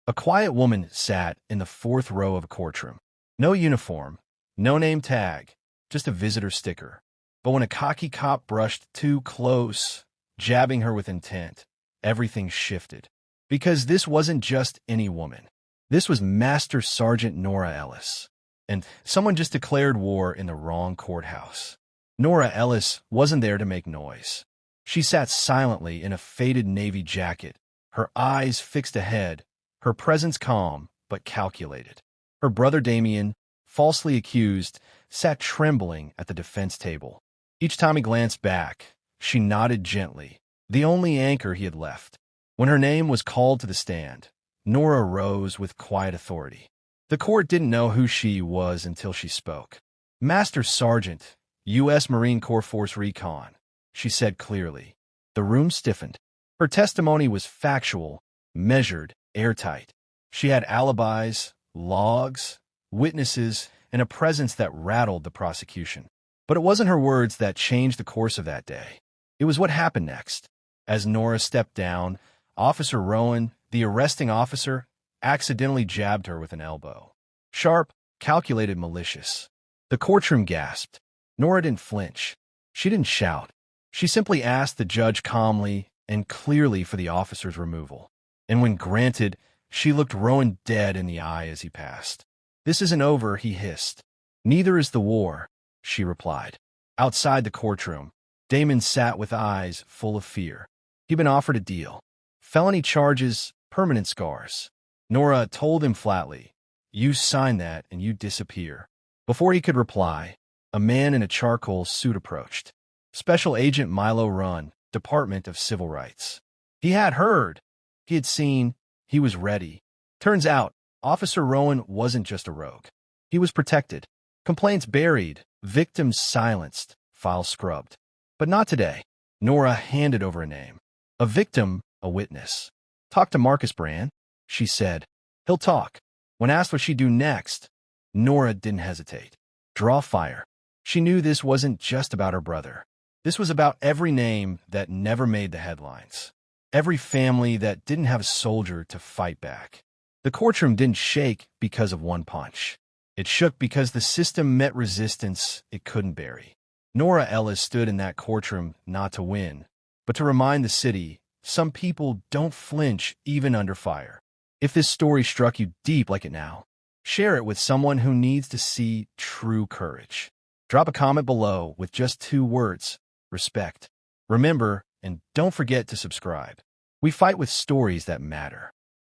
A quiet woman sat in the fourth row of a courtroom. No uniform, no name tag, just a visitor sticker. But when a cocky cop brushed too close, jabbing her with intent, everything shifted. Because this wasn't just any woman. This was Master Sergeant Norah Ellis. And someone just declared war in the wrong courthouse. Norah Ellis wasn't there to make noise. She sat silently in a faded navy jacket, her eyes fixed ahead, her presence calm but calculated. Her brother Damien, falsely accused, sat trembling at the defense table. Each time he glanced back, she nodded gently, the only anchor he had left. When her name was called to the stand, Norah rose with quiet authority. The court didn't know who she was until she spoke. Master Sergeant, U.S. Marine Corps Force Recon, she said clearly. The room stiffened. Her testimony was factual, measured, airtight. She had alibis, logs, witnesses, and a presence that rattled the prosecution. But it wasn't her words that changed the course of that day. It was what happened next. As Norah stepped down, Officer Rowan, the arresting officer, accidentally jabbed her with an elbow. Sharp, calculated, malicious. The courtroom gasped. Norah didn't flinch. She didn't shout. She simply asked the judge calmly and clearly for the officer's removal. And when granted, she looked Rowan dead in the eye as he passed. "This isn't over," he hissed. "Neither is the war," she replied. Outside the courtroom, Damon sat with eyes full of fear. He'd been offered a deal. Felony charges, permanent scars. Norah told him flatly, "You sign that and you disappear." Before he could reply, a man in a charcoal suit approached. Special Agent Milo Runn, Department of Civil Rights. He had heard. He had seen. He was ready. Turns out, Officer Rowan wasn't just a rogue. He was protected. Complaints buried, victims silenced, files scrubbed. But not today. Norah handed over a name. A victim, a witness. "Talk to Marcus Brand," she said. "He'll talk." When asked what she'd do next, Norah didn't hesitate. Draw fire. She knew this wasn't just about her brother. This was about every name that never made the headlines. Every family that didn't have a soldier to fight back. The courtroom didn't shake because of one punch. It shook because the system met resistance it couldn't bury. Norah Ellis stood in that courtroom not to win, but to remind the city, some people don't flinch even under fire. If this story struck you deep like it now, share it with someone who needs to see true courage. Drop a comment below with just 2 words, respect. Remember, and don't forget to subscribe. We fight with stories that matter.